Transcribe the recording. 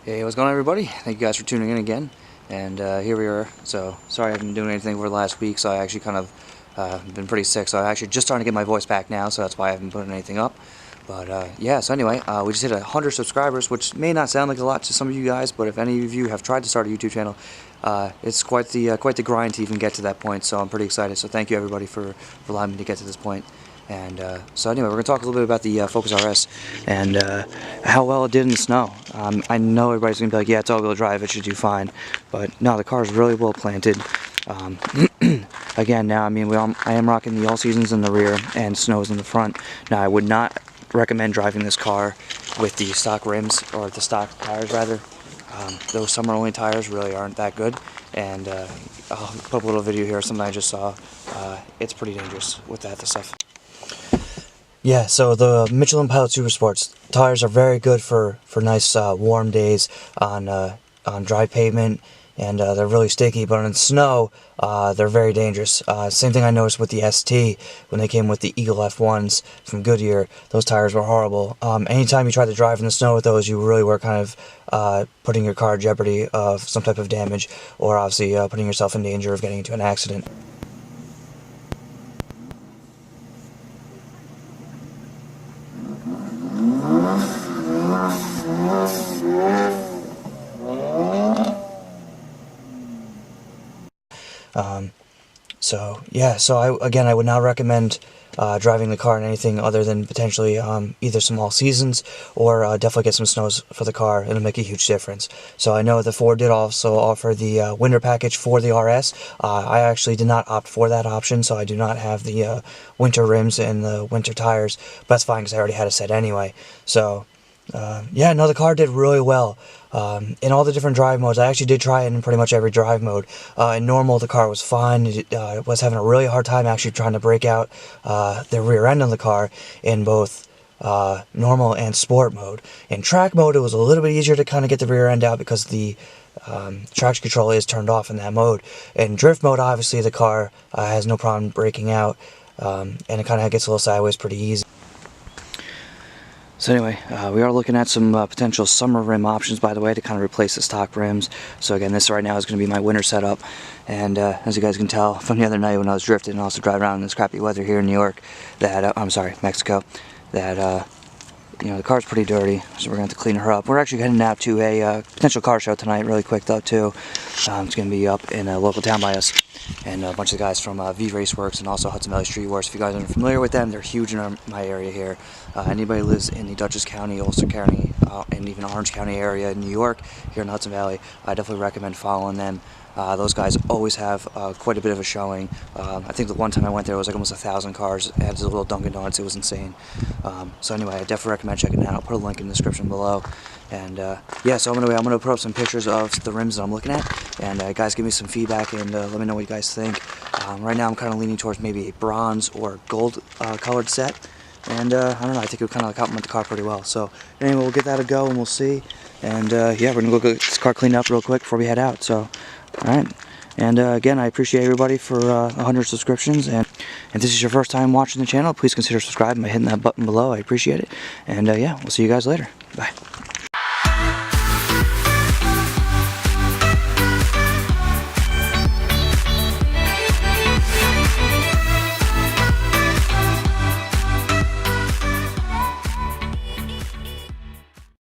Hey, what's going on, everybody? Thank you guys for tuning in again. And here we are. So, sorry I haven't been doing anything over the last week, so I actually kind of been pretty sick, so I'm actually just starting to get my voice back now, so that's why I haven't put anything up. But yeah, so anyway, we just hit 100 subscribers, which may not sound like a lot to some of you guys, but if any of you have tried to start a YouTube channel, it's quite the grind to even get to that point, so I'm pretty excited. So thank you, everybody, for allowing me to get to this point. And so anyway, we're going to talk a little bit about the Focus RS and how well it did in the snow. I know everybody's going to be like, yeah, it's all-wheel drive, it should do fine. But no, the car is really well planted. Again, now, I mean, I am rocking the all-seasons in the rear and snows in the front. Now, I would not recommend driving this car with the stock rims, or the stock tires, rather. Those summer-only tires really aren't that good. And I'll put up a little video here, something I just saw. It's pretty dangerous with that stuff. Yeah, so the Michelin Pilot Super Sports tires are very good for nice warm days on dry pavement, and they're really sticky. But on snow, they're very dangerous. Same thing I noticed with the ST when they came with the Eagle F1s from Goodyear. Those tires were horrible. Anytime you try to drive in the snow with those, you really were kind of putting your car in jeopardy of some type of damage, or obviously putting yourself in danger of getting into an accident. So yeah, so I would not recommend driving the car in anything other than potentially either some all seasons, or definitely get some snows for the car. It'll make a huge difference. So I know the Ford did also offer the winter package for the RS. I actually did not opt for that option, so I do not have the winter rims and the winter tires, but that's fine because I already had a set anyway. So yeah, no, the car did really well. In all the different drive modes, I actually did try it in pretty much every drive mode. In normal, the car was fine. It was having a really hard time actually trying to break out the rear end of the car in both normal and sport mode. In track mode, it was a little bit easier to kind of get the rear end out because the traction control is turned off in that mode. In drift mode, obviously, the car has no problem breaking out, and it kind of gets a little sideways pretty easy. So anyway, we are looking at some potential summer rim options, by the way, to kind of replace the stock rims. So again, this right now is going to be my winter setup. And as you guys can tell from the other night when I was drifting and also driving around in this crappy weather here in New York, that, I'm sorry, Mexico, that, you know, the car's pretty dirty, so we're going to have to clean her up. We're actually heading out to a potential car show tonight, really quick though, too. It's going to be up in a local town by us. And a bunch of guys from V Raceworks and also Hudson Valley Street Wars. If you guys aren't familiar with them, they're huge in my area here. Anybody who lives in the Dutchess County, Ulster County, and even Orange County area in New York, here in Hudson Valley, I definitely recommend following them. Those guys always have quite a bit of a showing. I think the one time I went there, it was like almost 1,000 cars. It had a little Dunkin' Donuts. It was insane. So anyway, I definitely recommend checking it out. I'll put a link in the description below. And yeah, so I'm gonna put up some pictures of the rims that I'm looking at, and guys, give me some feedback and let me know what you guys think. Right now, I'm kind of leaning towards maybe a bronze or gold colored set, and I don't know. I think it would kind of complement the car pretty well. So anyway, we'll give that a go and we'll see. And yeah, we're gonna go get this car cleaned up real quick before we head out. So all right. And again, I appreciate everybody for 100 subscriptions, and if this is your first time watching the channel, please consider subscribing by hitting that button below. I appreciate it. And yeah, we'll see you guys later. Bye.